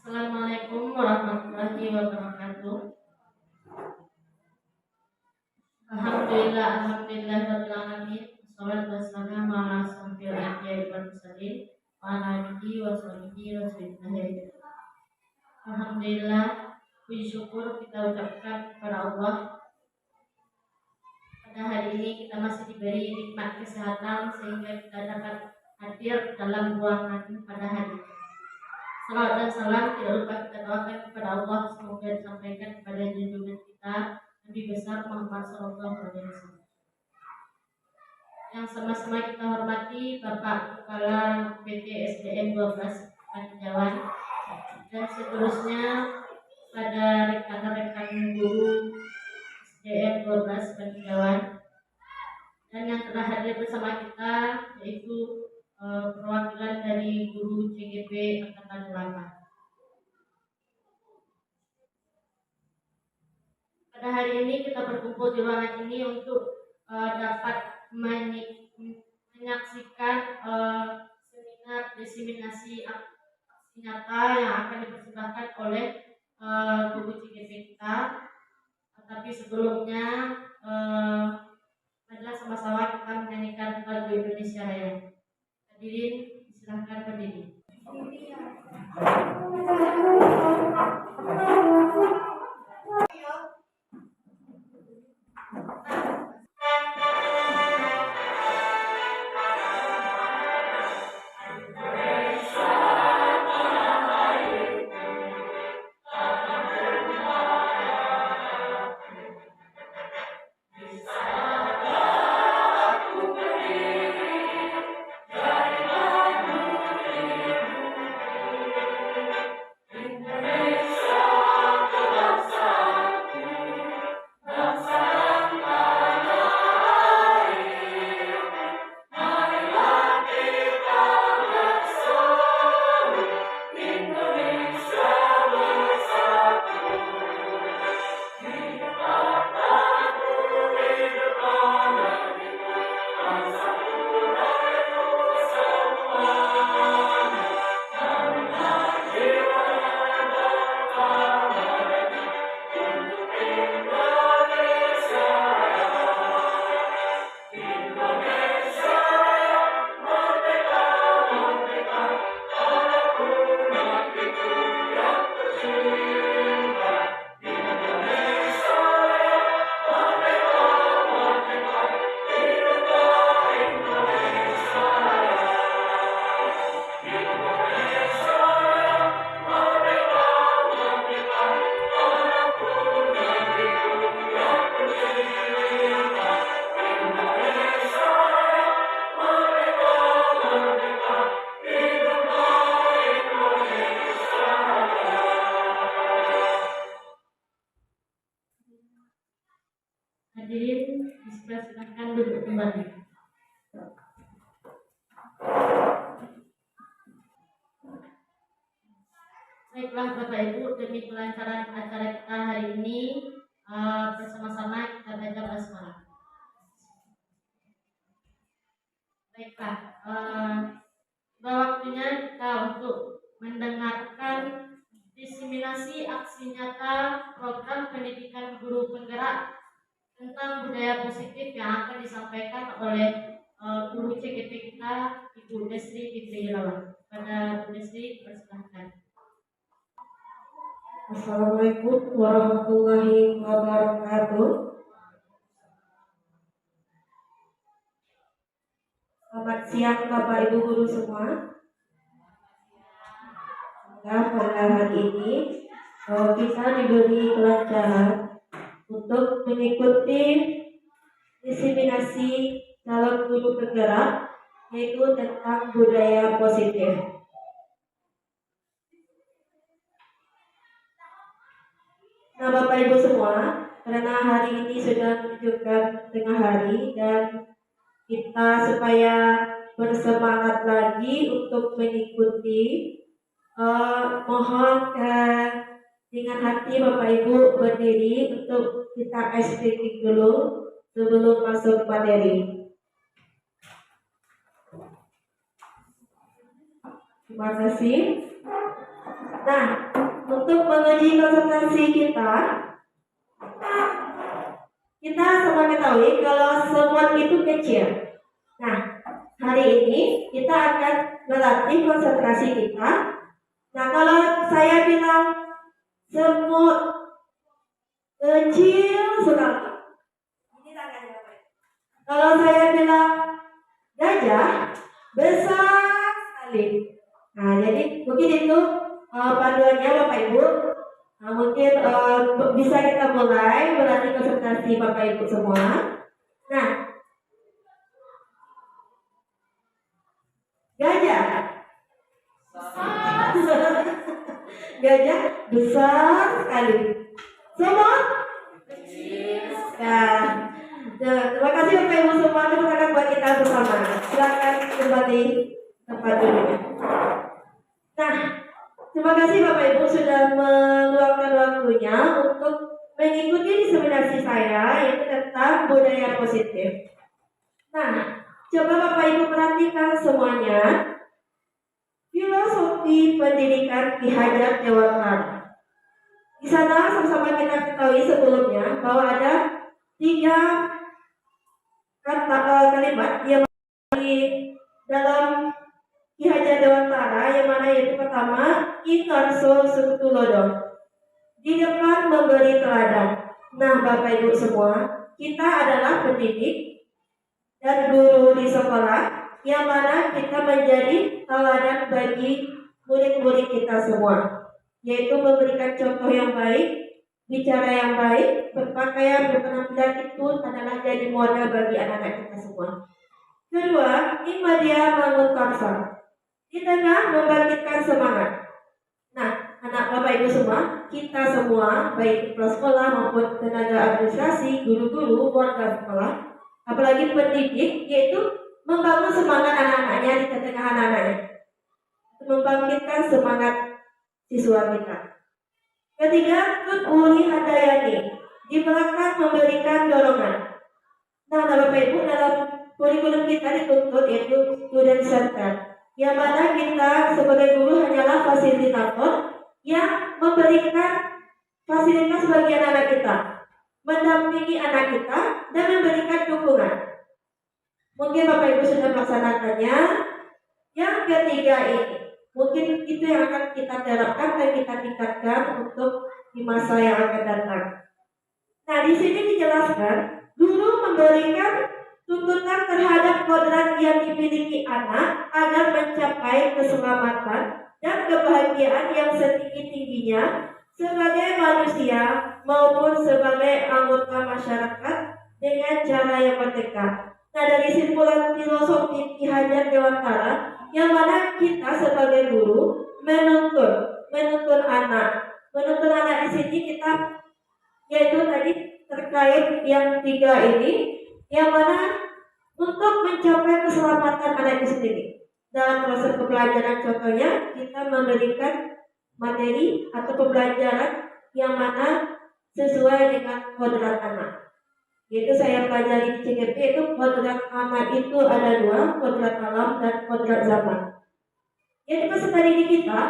Assalamualaikum warahmatullahi wabarakatuh. Alhamdulillah rabbil alamin. Wassalatu wassalamu ala asyrofil anbiya'i wal mursalin wa ala alihi wa sahbihi wa sallam. Alhamdulillah, puji syukur kita ucapkan kepada Allah. Pada hari ini kita masih diberi nikmat kesehatan sehingga kita dapat hadir dalam ruangan pada hari ini. Salawat dan salam tidak lupa kita doakan kepada Allah, semoga disampaikan kepada junjungan kita Nabi besar Muhammad SAW. Yang sama-sama kita hormati Bapak Kepala PT SDN 12 Paninjauhan dan seterusnya pada rekan-rekan guru SDN 12 Paninjauhan dan yang telah hadir bersama kita yaitu perwakilan dari guru CGP Angkatan 8. Pada hari ini kita berkumpul di ruangan ini untuk dapat menyaksikan seminar diseminasi aksi nyata yang akan dipersembahkan oleh guru CGP kita. Tapi sebelumnya adalah sama-sama kita menyanyikan lagu Indonesia Raya. Hadirin silakan berdiri. Hadirin silakan duduk kembali. Baiklah Bapak Ibu, demi kelancaran acara kita hari ini bersama-sama kita baca basmalah. Baiklah, sudah waktunya kita untuk mendengarkan diseminasi aksi nyata program pendidikan guru penggerak tentang budaya positif yang akan disampaikan oleh guru CGP kita Ibu Desri Fitri Ilawan. Pada Bu Desri persilahkan. Assalamualaikum warahmatullahi wabarakatuh. Selamat siang Bapak Ibu guru semua. Pada hari ini kita diberi kelancaran untuk mengikuti diseminasi calon guru penggerak yaitu tentang budaya positif. Nah Bapak Ibu semua, karena hari ini sudah menunjukkan tengah hari dan kita supaya bersemangat lagi untuk mengikuti, mohon dengan hati Bapak Ibu berdiri untuk kita speaking dulu sebelum masuk materi. Terima kasih. Nah, untuk menguji konsentrasi kita, kita semua ketahui kalau semut itu kecil. Nah, hari ini kita akan melatih konsentrasi kita. Nah, kalau saya bilang semut kecil sekali, ini tangannya apa? Kalau saya bilang gajah besar sekali. Nah, jadi mungkin itu panduannya Bapak Ibu. Nah, mungkin bisa kita mulai melatih konsentrasi Bapak Ibu semua. Nah, gajah gajah besar sekali. Semut kecil sekali. Nah, terima kasih Bapak Ibu semua. Tepuk tangan buat kita bersama. Silakan kembali tempat duduk. Nah, terima kasih Bapak Ibu sudah meluangkan waktunya untuk mengikuti diseminasi saya yaitu tentang budaya positif. Nah, coba Bapak Ibu perhatikan semuanya. Filosofi pendidikan Ki Hajar Dewantara. Di sana sama-sama kita ketahui sebelumnya bahwa ada 3 kalimat yang di dalam Ki Hajar Dewantara, yang mana yaitu pertama inkarso suktulodo, di depan memberi teladan. Nah, Bapak Ibu semua, kita adalah pendidik dan guru di sekolah, yang mana kita menjadi teladan bagi murid-murid kita semua, yaitu memberikan contoh yang baik, bicara yang baik, berpakaian, berpenampilan itu adalah jadi model bagi anak-anak kita semua. Kedua, imadia bangun karsa, di tengah membangkitkan semangat. Nah, anak Bapak Ibu semua, kita semua, baik kepala sekolah maupun tenaga administrasi, guru-guru, warga sekolah, apalagi pendidik, yaitu membangun semangat anak-anaknya di tengah anak-anaknya, membangkitkan semangat siswa kita. Ketiga, Uli Handayani, di belakang memberikan dorongan. Nah, Bapak Ibu, dalam kurikulum kita dituntut yaitu student center, yang mana kita sebagai guru hanyalah fasilitator yang memberikan fasilitas bagi anak-anak kita, mendampingi anak kita, dan memberikan dukungan. Mungkin Bapak Ibu sudah melaksanakannya. Yang ketiga ini, mungkin itu yang akan kita terapkan dan kita tingkatkan untuk di masa yang akan datang. Nah, di sini dijelaskan, guru memberikan tuntutan terhadap kodrat yang dimiliki anak agar mencapai keselamatan dan kebahagiaan yang setinggi-tingginya sebagai manusia maupun sebagai anggota masyarakat dengan cara yang merdeka. Nah, dari simpulan filosofi Ki Hajar Dewantara, yang mana kita sebagai guru menuntun anak di sini kita, yaitu tadi terkait yang 3 ini, yang mana untuk mencapai keselamatan anak itu sendiri. Dalam proses pembelajaran contohnya kita memberikan materi atau pembelajaran yang mana sesuai dengan kodrat anak. Yaitu saya pelajari di CGP itu kodrat anak itu ada 2, kodrat alam dan kodrat zaman. Jadi peserta didik kita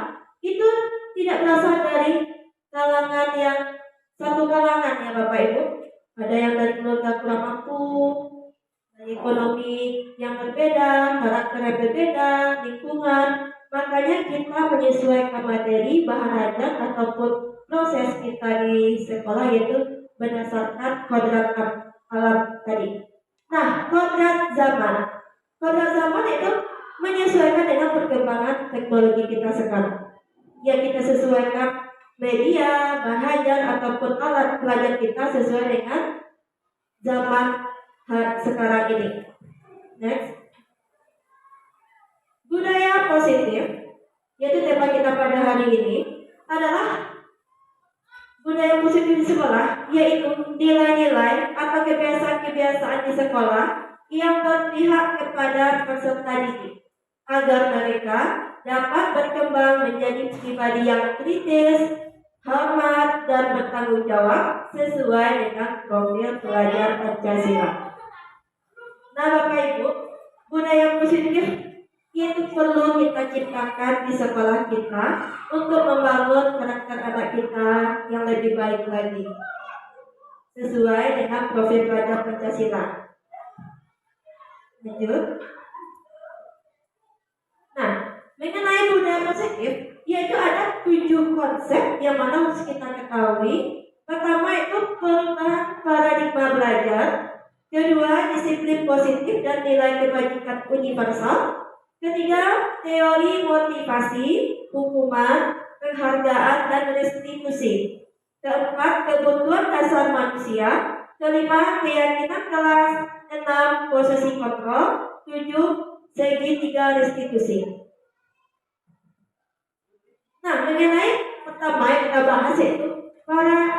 itu tidak berasal dari kalangan yang satu kalangan ya Bapak Ibu. Ada yang dari keluarga kurang mampu, dari ekonomi yang berbeda, karakter yang berbeda, lingkungan. Makanya kita menyesuaikan materi, bahan ajar ataupun proses kita di sekolah yaitu berdasarkan kodrat alam tadi. Nah, kodrat zaman. Kodrat zaman itu menyesuaikan dengan perkembangan teknologi kita sekarang. Ya, kita sesuaikan media, bahan ajar ataupun alat pelajar kita sesuai dengan zaman sekarang ini. Next. Budaya positif, yaitu tema kita pada hari ini adalah budaya positif di sekolah, yaitu nilai-nilai atau kebiasaan-kebiasaan di sekolah yang berpihak kepada peserta didik agar mereka dapat berkembang menjadi pribadi yang kritis, hormat, dan bertanggung jawab sesuai dengan profil pelajar Pancasila. Nah, Bapak Ibu, budaya positif yaitu perlu kita ciptakan di sekolah kita untuk membangun karakter anak kita yang lebih baik lagi sesuai dengan profil pelajar Pancasila. Lanjut. Nah, mengenai budaya positif, yaitu ada 7 konsep yang mana harus kita ketahui. Pertama itu perubahan paradigma belajar. Kedua, disiplin positif dan nilai kebajikan universal. Ketiga, teori motivasi, hukuman, penghargaan, dan restitusi. Keempat, kebutuhan dasar manusia. Kelima, keyakinan kelas. 6, posisi kontrol. 7, segitiga restitusi. Nah, mengenai pertama yang kita bahas yaitu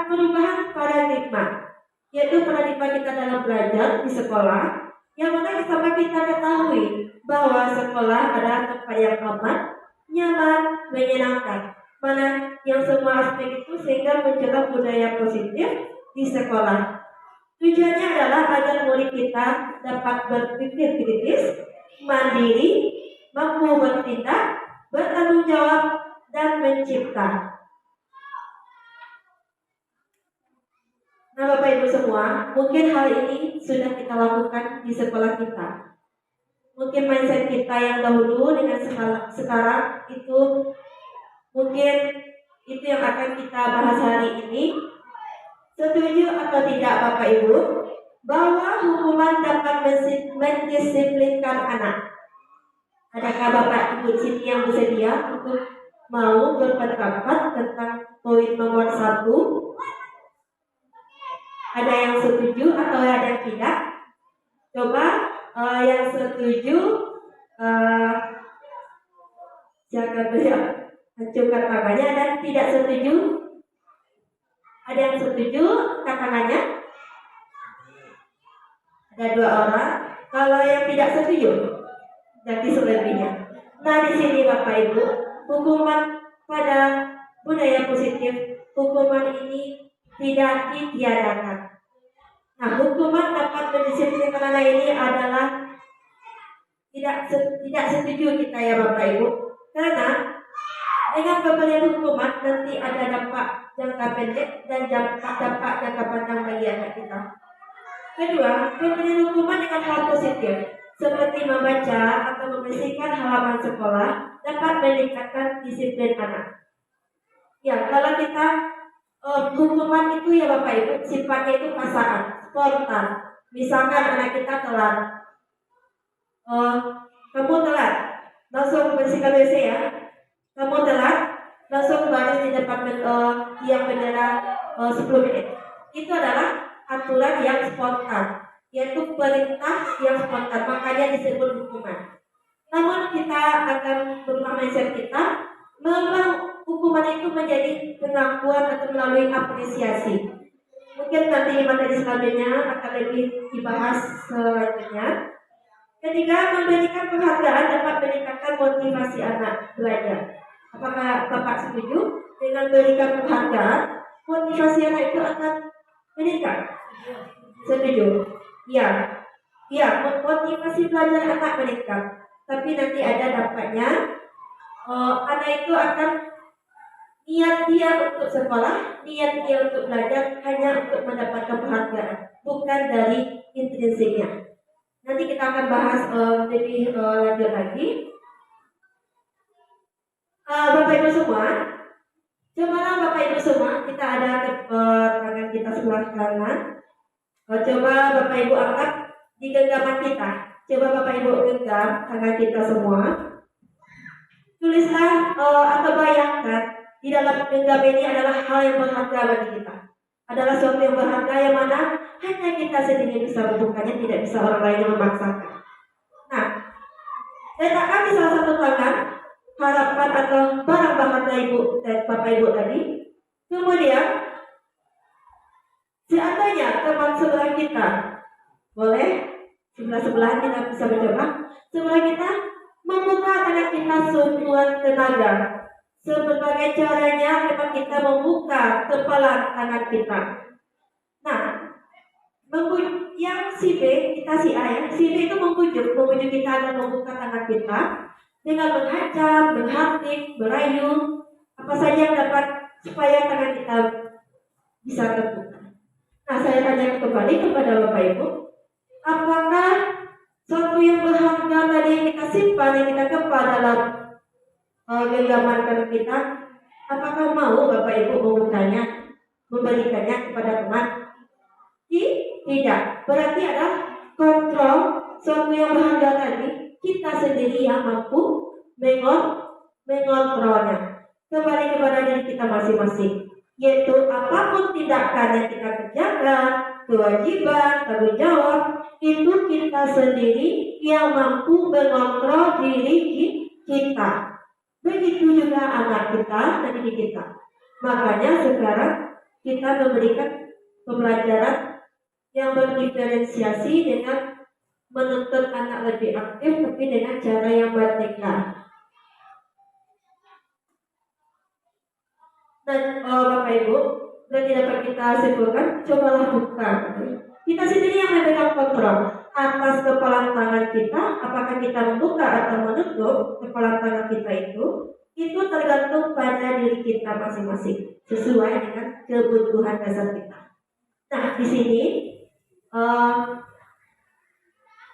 perubahan paradigma, yaitu paradigma kita dalam belajar di sekolah, yang mana sama kita ketahui bahwa sekolah adalah tempat yang aman, nyaman, menyenangkan, mana yang semua aspek itu sehingga mencegah budaya positif di sekolah. Tujuannya adalah agar murid kita dapat berpikir kritis, mandiri, mampu bertindak, bertanggung jawab, dan mencipta. Nah, Bapak Ibu semua, mungkin hal ini sudah kita lakukan di sekolah kita. Mungkin mindset kita yang dahulu dengan sekarang itu mungkin itu yang akan kita bahas hari ini. Setuju atau tidak Bapak Ibu bahwa hukuman dapat mendisiplinkan anak? Adakah Bapak Ibu sini yang bersedia untuk mau berpendapat tentang poin nomor 1? Ada yang setuju atau ada yang tidak? Coba yang setuju silakan beliau acungkan tangannya, dan tidak setuju. Ada yang setuju angkat tangannya? Ada 2 orang. Kalau yang tidak setuju, jadi selebihnya. Nah, di sini Bapak Ibu, hukuman pada budaya positif, hukuman ini tidak ditiadakan. Nah, hukuman dapat mendisiplinkan anak ini adalah tidak setuju kita ya Bapak Ibu, karena dengan pemberian hukuman nanti ada dampak jangka pendek dan dampak jangka panjang bagi anak kita. Kedua, pemberian hukuman dengan hal positif seperti membaca atau membersihkan halaman sekolah dapat meningkatkan disiplin anak. Ya, kalau kita hukuman itu ya Bapak Ibu sifatnya itu pasangan, spontan. Misalkan anak kita telat, kamu telat, langsung bersihkan WC ya. Kamu telat, langsung baris di depan yang bendera 10 menit. Itu adalah aturan yang spontan, yaitu perintah yang spontan, makanya disebut hukuman. Namun kita akan berubah mindset kita, memang hukuman itu menjadi pengakuan atau melalui apresiasi. Mungkin nanti di materi selanjutnya akan lebih dibahas selanjutnya. Ketiga, memberikan penghargaan dapat meningkatkan motivasi anak belajar. Apakah Bapak setuju dengan memberikan penghargaan, motivasi anak itu akan meningkat? Setuju? Ya, motivasi belajar anak meningkat. Tapi nanti ada dampaknya. Anak itu akan niat dia untuk sekolah, niat dia untuk belajar hanya untuk mendapatkan penghargaan, bukan dari intrinsiknya. Nanti kita akan bahas lebih lanjut lagi. Bapak Ibu semua, cobalah Bapak Ibu semua, kita ada tangan kita sebelah kanan. Coba Bapak Ibu angkat di genggaman kita. Coba Bapak Ibu genggam tangan kita semua. Tulislah atau bayangkan di dalam genggam ini adalah hal yang berharga bagi kita. Adalah sesuatu yang berharga yang mana hanya kita sendiri bisa membukanya, tidak bisa orang lain yang memaksakan. Nah, letakkan di salah satu tangan harapan atau barang berharga Ibu dan Bapak Ibu tadi. Kemudian seandainya teman sebelah kita, boleh sebelah kita bisa mencoba, sebelah kita membuka tangan kita sekuat tenaga. Sebagai caranya memang kita membuka kepala tangan kita. Nah, yang si B, kita si A ya, si B itu membujuk kita agar membuka tangan kita. dengan menghadap, menghardik, merayu, apa saja yang dapat supaya tangan kita bisa terbuka. Nah, saya tanya kembali kepada Bapak Ibu, apakah sesuatu yang berharga tadi yang kita simpan, yang kita kepa dalam genggaman tangan kita, apakah mau Bapak Ibu membukanya, memberikannya kepada teman? Tidak. Berarti ada kontrol sesuatu yang berharga tadi, kita sendiri yang mampu mengontrolnya. Kembali kepada diri kita masing-masing, yaitu apapun tindakan yang kita kerjakan, kewajiban, tanggung jawab, itu kita sendiri yang mampu mengontrol diri kita. Begitu juga anak kita dan diri kita. Makanya sekarang kita memberikan pembelajaran yang berdiferensiasi dengan menuntut anak lebih aktif, tapi dengan cara yang merdeka. Dan Bapak Ibu, berarti dapat kita simpulkan, cobalah buka. Kita sendiri yang memegang kontrol atas kepalan tangan kita, apakah kita membuka atau menutup kepalan tangan kita itu tergantung pada diri kita masing-masing, sesuai dengan kebutuhan dasar kita. Nah, di sini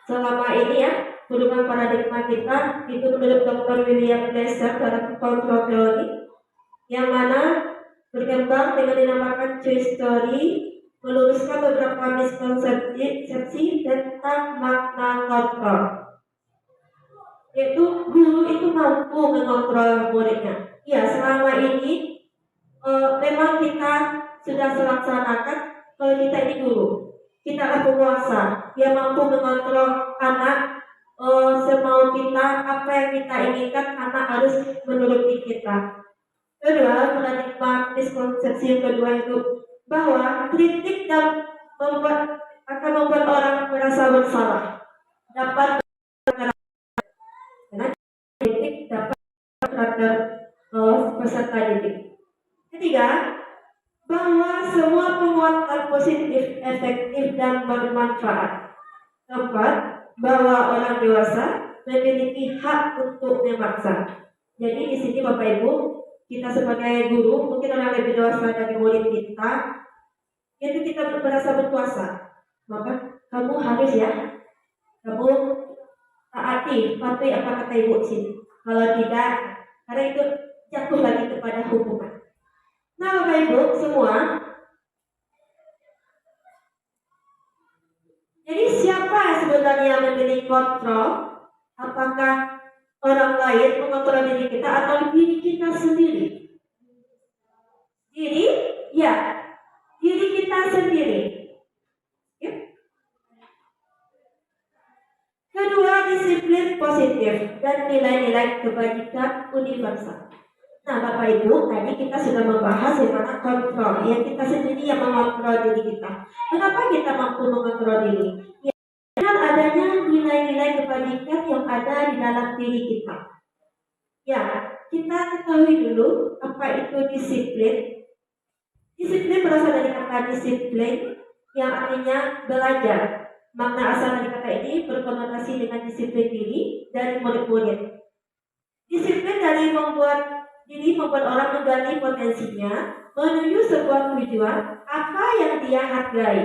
selama ini ya, perubahan paradigma kita itu menurut Dr. William Glasser dalam kontrol teori, yang mana berkembang dengan dinamakan choice story, meluruskan beberapa miskonsepsi tentang makna kontrol. Yaitu guru itu mampu mengontrol muridnya. Ya, selama ini memang kita sudah melaksanakan kalau kita ini guru, kita adalah penguasa yang mampu mengontrol anak semau kita, apa yang kita inginkan anak harus menuruti kita. Kedua, paradigma miskonsepsi yang kedua itu bahwa kritik akan membuat orang merasa bersalah, dapat karena kritik dapat karakter peserta didik. Ketiga, bahwa semua penguatan positif, efektif dan bermanfaat. Keempat, bahwa orang dewasa memiliki hak untuk memaksa. Jadi di sini Bapak Ibu, kita sebagai guru, mungkin orang lebih dewasa dari murid kita, itu kita merasa berkuasa. Maka kamu harus ya, kamu taati, patuhi apa kata ibu sini. Kalau tidak, karena itu jatuh lagi kepada hukuman. Nah, Bapak Ibu semua, jadi siapa sebenarnya yang memiliki kontrol? Apakah orang lain mengontrol diri kita atau diri kita sendiri? Diri, ya, diri kita sendiri. Ya. Kedua, disiplin positif dan nilai-nilai kebajikan universal. Nah, Bapak Ibu, tadi kita sudah membahas bagaimana kontrol, yang kita sendiri yang mengontrol diri kita. Kenapa kita mampu mengontrol diri? Ya, dengan adanya nilai-nilai kebajikan yang ada di dalam diri kita. Ya, kita ketahui dulu apa itu disiplin. Disiplin berasal dari kata disiplin yang artinya belajar. Makna asal dari kata ini berkonotasi dengan disiplin diri dari murid-murid. Disiplin dari membuat orang menggali potensinya menuju sebuah tujuan apa yang dia hargai.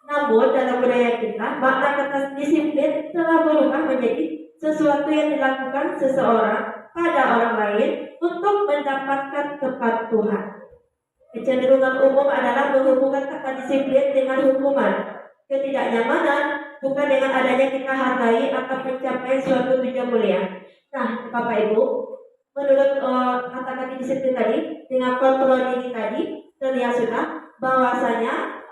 Namun dalam budaya kita, makna kata disiplin telah berubah menjadi sesuatu yang dilakukan seseorang pada orang lain untuk mendapatkan kepatuhan. Kecenderungan umum adalah menghubungkan kata disiplin dengan hukuman, ketidaknyamanan, bukan dengan adanya kita hargai atau mencapai suatu tujuan mulia. Nah, Bapak Ibu, menurut kata-kata disiplin tadi, dengan kontrol diri tadi, terlihat sudah bahwasanya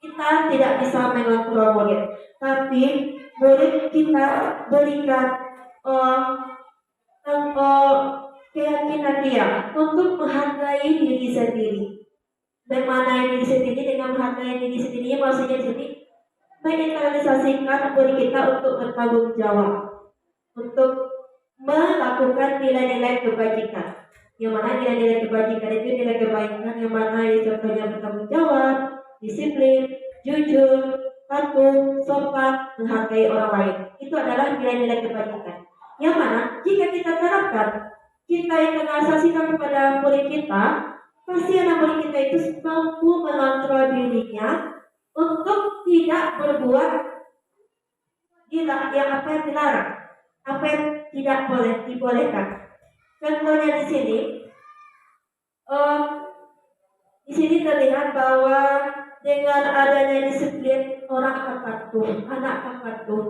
kita tidak bisa mengontrol murid, tapi murid kita berikan keyakinan dia untuk menghargai diri sendiri. Memaknai diri sendiri dengan menghargai diri sendiri, maksudnya jadi menginternalisasikan murid kita untuk bertanggung jawab, untuk melakukan nilai-nilai kebajikan. Yang mana nilai-nilai kebajikan itu nilai kebaikan yang mana contohnya bertanggung jawab, disiplin, jujur, patuh, sopan, menghargai orang lain. Itu adalah nilai-nilai kebajikan. Yang mana jika kita terapkan, kita internalisasikan kepada murid kita, pasti anak murid kita itu mampu mengontrol dirinya untuk tidak berbuat yang apa yang dilarang, apa yang tidak boleh dibolehkan. Contohnya di sini terlihat bahwa dengan adanya disiplin orang akan patuh, anak akan patuh.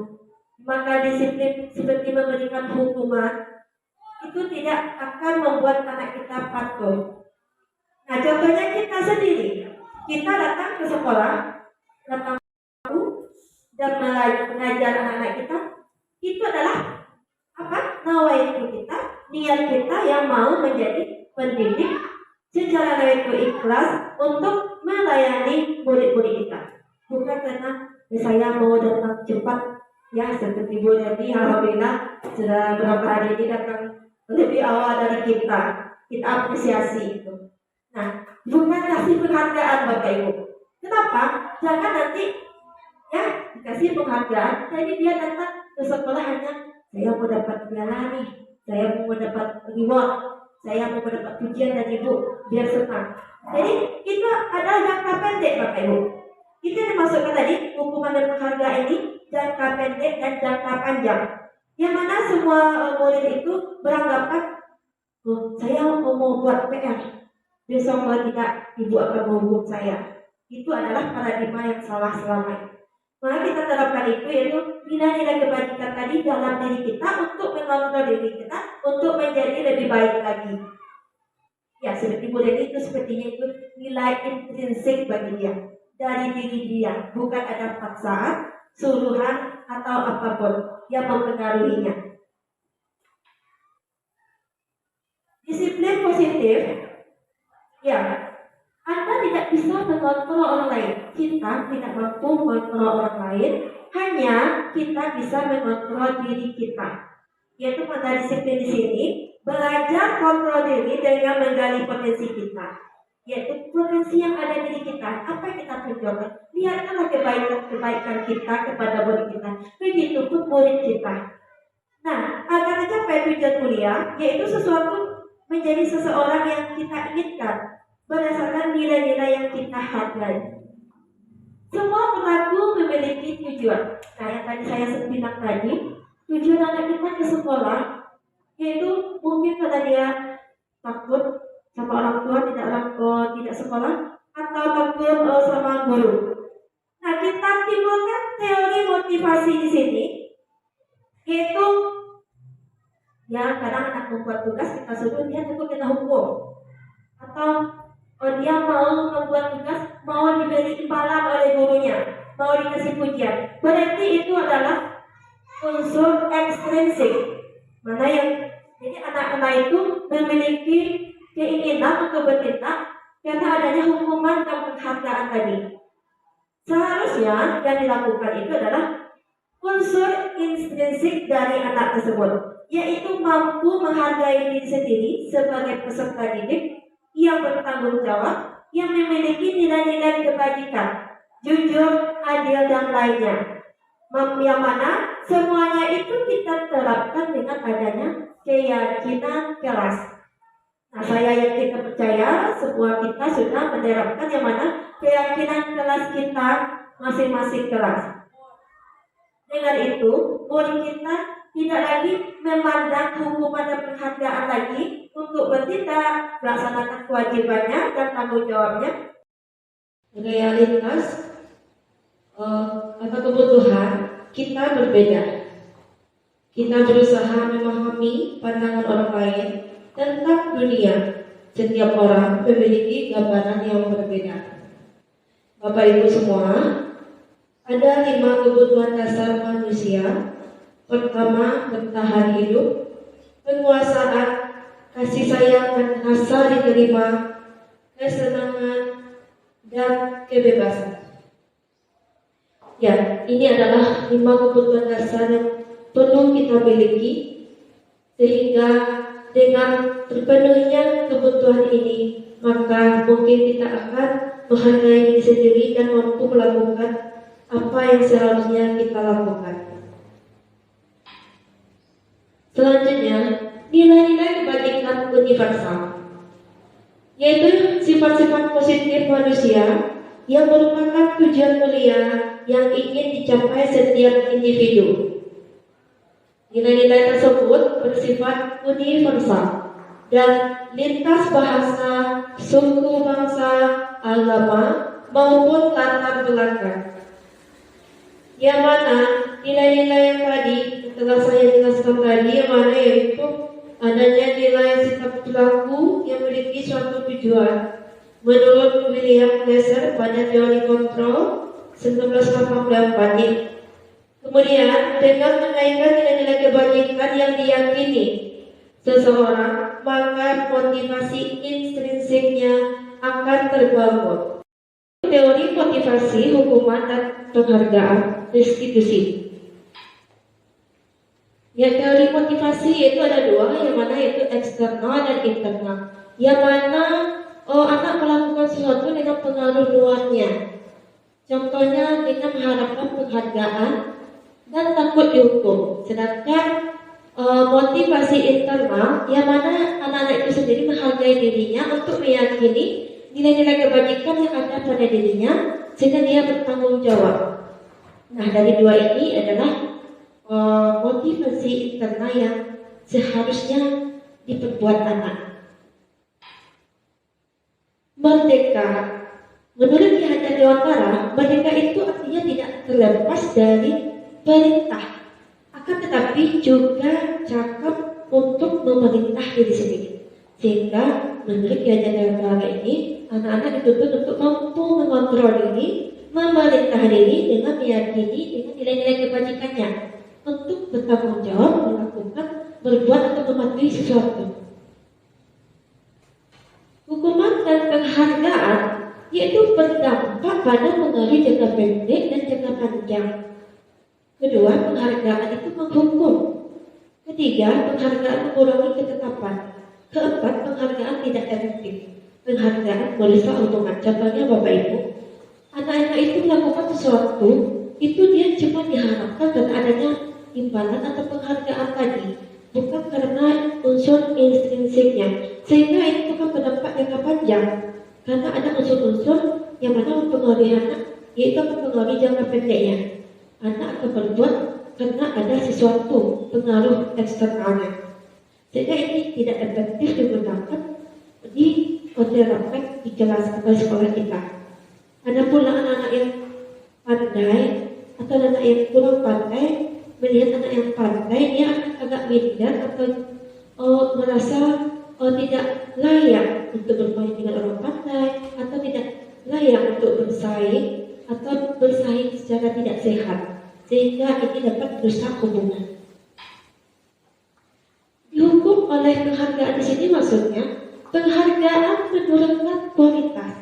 Maka disiplin seperti memberikan hukuman itu tidak akan membuat anak kita patuh. Nah, contohnya kita sendiri, kita datang ke sekolah, datang dan mengajar anak-anak kita, itu adalah apa? Nawaitu kita, niat kita yang mau menjadi pendidik secara nawaitu ikhlas untuk melayani murid-murid kita. Bukan karena saya mau datang cepat, ya seperti Bu Yati, alhamdulillah sudah beberapa hari ini datang lebih awal dari kita apresiasi itu. Nah, bukan kasih penghargaan Bapak Ibu. Kenapa? Jangan nanti ya dikasih penghargaan, jadi dia datang ke sekolah hanya saya mau dapat piala nih, saya mau dapat reward, saya mau dapat pujian dari Ibu biar senang. Jadi itu adalah jangka pendek Bapak Ibu. Itu yang dimaksudkan tadi hukuman dan penghargaan ini jangka pendek dan jangka panjang. Yang mana semua murid itu beranggapan, saya mau buat PR, besok kalau tidak Ibu akan menghukum saya. Itu adalah paradigma yang salah selama ini. Maka kita terapkan itu, yaitu nilai-nilai kebajikan tadi dalam diri kita untuk mengontrol diri kita untuk menjadi lebih baik lagi. Ya, seperti Bu Deni itu sepertinya itu nilai intrinsik bagi dia, dari diri dia, bukan ada paksaan, suruhan atau apapun yang mempengaruhinya. Disiplin positif, ya, Anda tidak bisa mengontrol orang lain. Kita tidak mampu mengontrol orang lain, hanya kita bisa mengontrol diri kita. Yaitu pada disiplin di sini, belajar kontrol diri dengan menggali potensi kita. Yaitu potensi yang ada di diri kita. Apa yang kita tunjukkan? Lihatlah kebaikan kita kepada murid kita. Begitupun murid kita. Nah, agar mencapai tujuan kuliah, yaitu sesuatu menjadi seseorang yang kita inginkan berdasarkan nilai-nilai yang kita hargai. Semua perilaku memiliki tujuan. Nah, yang tadi saya bilang tadi, tujuan anak kita ke sekolah, yaitu mungkin karena dia takut sama orang tua, tidak sekolah, atau takut sama guru. Nah, kita timbulkan teori motivasi di sini, yaitu ya kadang anak membuat tugas kita suruh dia takut kena hukum, atau dia mau membuat tugas, mau diberi imbalan oleh gurunya, mau dikasih pujian. Berarti itu adalah unsur ekstrinsik. Mana yang jadi anak-anak itu memiliki keinginan untuk bertindak karena adanya hukuman dan penghargaan tadi. Seharusnya yang dilakukan itu adalah unsur intrinsik dari anak tersebut, yaitu mampu menghargai diri sendiri sebagai peserta didik yang bertanggung jawab, yang memiliki nilai-nilai kebajikan, jujur, adil, dan lainnya. Yang mana semuanya itu kita terapkan dengan adanya keyakinan kelas. Nah, saya yakin dan percaya semua kita sudah menerapkan yang mana keyakinan kelas kita masing-masing kelas. Dengan itu, murid kita tidak lagi memandang hukuman dan penghargaan lagi untuk bertindak, melaksanakan kewajibannya dan tanggung jawabnya. Realitas atau kebutuhan kita berbeda. Kita berusaha memahami pandangan orang lain tentang dunia. Setiap orang memiliki gambaran yang berbeda. Bapak Ibu semua, ada 5 kebutuhan dasar manusia. Pertama, bertahan hidup, penguasaan, kasih sayang dan rasa diterima, kesenangan, dan kebebasan. Ya, ini adalah 5 kebutuhan dasar yang perlu kita miliki, sehingga dengan terpenuhinya kebutuhan ini, maka mungkin kita akan menghargai diri sendiri dan mampu melakukan apa yang seharusnya kita lakukan. Selanjutnya, nilai-nilai kebajikan universal, yaitu sifat-sifat positif manusia yang merupakan tujuan mulia yang ingin dicapai setiap individu. Nilai-nilai tersebut bersifat universal dan lintas bahasa, suku bangsa, agama, maupun latar belakang. Yang mana nilai-nilai yang tadi telah saya jelaskan tadi, yang mana yaitu adanya nilai sikap perilaku yang memiliki suatu tujuan. Menurut William Glasser pada teori kontrol 1984 ini. Kemudian dengan menaikkan nilai-nilai kebajikan yang diyakini seseorang, maka motivasi intrinsiknya akan terbangun. Teori motivasi, hukuman, dan penghargaan restitusi. Ya, teori motivasi itu ada dua, yang mana itu eksternal dan internal. Yang mana anak melakukan sesuatu dengan pengaruh luarnya. Contohnya dengan mengharapkan penghargaan dan takut dihukum. Sedangkan motivasi internal, yang mana anak-anak itu sendiri menghargai dirinya untuk meyakini nilai-nilai kebajikan yang ada pada dirinya, sehingga dia bertanggung jawab. Nah, dari dua ini adalah motivasi internal yang seharusnya diperbuat anak. Merdeka, menurut Ki Hajar Dewantara, merdeka itu artinya tidak terlepas dari perintah, akan tetapi juga cakap untuk memerintah diri sendiri. Sehingga menurut Ki Hajar Dewantara ini, anak-anak dituntut untuk mampu mengontrol diri, memerintah diri dengan meyakini dengan nilai-nilai kebajikannya untuk bertanggung jawab, melakukan, berbuat atau mematuhi sesuatu. Hukuman dan penghargaan yaitu berdampak pada pengaruh jangka pendek dan jangka panjang. Kedua, penghargaan itu menghukum. Ketiga, penghargaan mengurangi ketetapan. Keempat, penghargaan tidak efektif. Penghargaan merusak hubungan. Contohnya Bapak Ibu, anak-anak itu melakukan sesuatu, itu dia cuma diharapkan karena adanya imbalan atau penghargaan tadi, bukan karena unsur intrinsiknya. Sehingga itu akan berdampak jangka panjang, karena ada unsur-unsur yang mana mempengaruhi anak, yaitu akan mempengaruhi jangka pendeknya. Anak akan berbuat karena ada sesuatu pengaruh eksternalnya. Sehingga ini tidak efektif digunakan di hotel praktek di kelas atau sekolah kita. Adapun anak-anak yang pandai atau anak yang kurang pandai, melihat anak yang pandai, dia akan agak minder atau merasa tidak layak untuk bermain dengan orang pandai, atau tidak layak untuk bersaing atau bersaing secara tidak sehat, sehingga ini dapat merusak hubungan. Dihukum oleh penghargaan di sini maksudnya penghargaan menurunkan kualitas.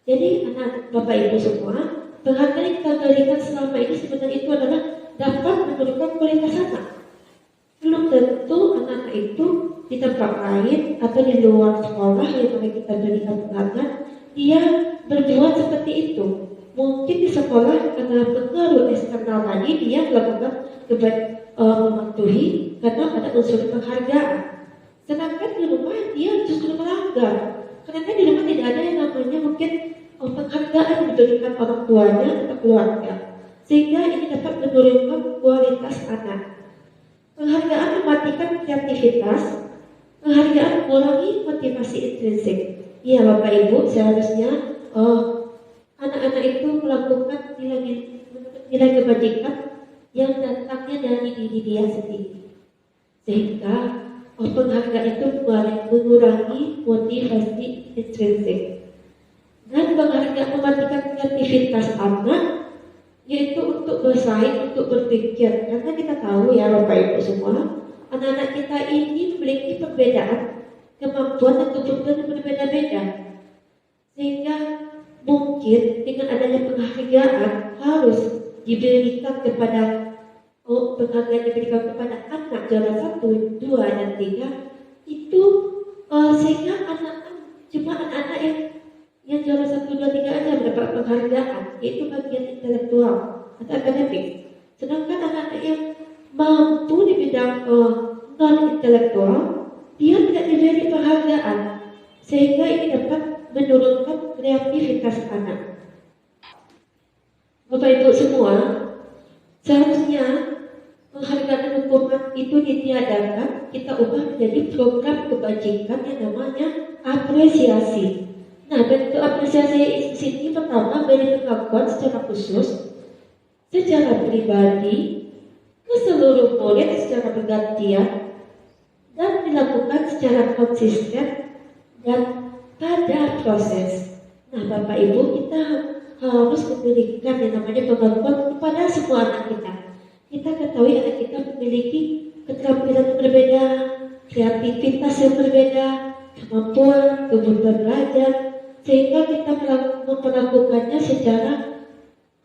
Jadi anak Bapak Ibu semua, penghargaan yang kita berikan selama ini sebenarnya itu adalah dapat menurunkan kualitas anak. Belum tentu anak-anak itu di tempat lain atau di luar sekolah yang kita berikan penghargaan, dia berbuat seperti itu. Mungkin di sekolah karena pengaruh eksternal tadi, dia melakukan mematuhi karena ada unsur penghargaan. Sedangkan di rumah dia justru melanggar, karena di rumah tidak ada yang namanya mungkin penghargaan diberikan orang tuanya atau keluarga, sehingga ini dapat menurunkan kualitas anak. Penghargaan mematikan kreativitas, penghargaan mengurangi motivasi intrinsik. Iya Bapak Ibu, seharusnya anak-anak itu melakukan nilai kebajikan yang datangnya dari diri dia sendiri, sehingga penghargaan itu mengurangi motivasi intrinsik. Dan penghargaan mematikan kreativitas anak, yaitu untuk bersaing, untuk berpikir. Karena kita tahu ya Bapak Ibu semua, anak-anak kita ini memiliki perbedaan kemampuan dan kebutuhan yang berbeda-beda, sehingga mungkin dengan adanya penghargaan harus diberikan kepada penghargaan diberikan kepada anak juara 1, 2, dan 3 itu sehingga cuma anak-anak yang juara 1, 2, 3 aja mendapat penghargaan, yaitu bagian intelektual atau akademik. Sedangkan anak-anak yang mampu di bidang non-intelektual, dia tidak diberi penghargaan, sehingga ini dapat menurunkan kreativitas anak. Bapak Ibu semua, seharusnya penghargaan dan hukuman itu ditiadakan, kita ubah menjadi program kebajikan yang namanya apresiasi. Nah, bentuk apresiasi di sini pertama beri pengakuan secara khusus, secara pribadi, ke seluruh murid secara bergantian, dan dilakukan secara konsisten dan pada proses. Nah, Bapak Ibu, kita harus memberikan yang namanya pengakuan kepada semua anak kita. Kita ketahui anak kita memiliki keterampilan berbeda, kreativitas yang berbeda, kemampuan, kebutuhan belajar, sehingga kita memperlakukannya secara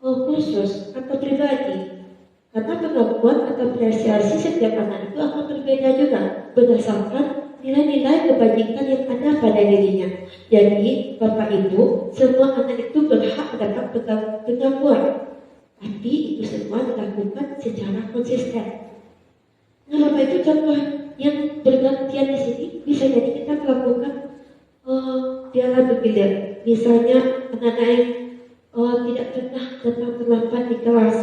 khusus atau pribadi. Karena pengakuan atau apresiasi setiap anak itu akan berbeda juga berdasarkan nilai-nilai kebajikan yang ada pada dirinya. Jadi, Bapak Ibu, semua anak itu berhak mendapat pengakuan. Tapi itu semua dilakukan secara konsisten. Nah, Bapak Ibu, contoh yang bergantian di sini bisa jadi kita melakukan piala bergilir. Misalnya anak-anak yang tidak pernah datang terlambat di kelas.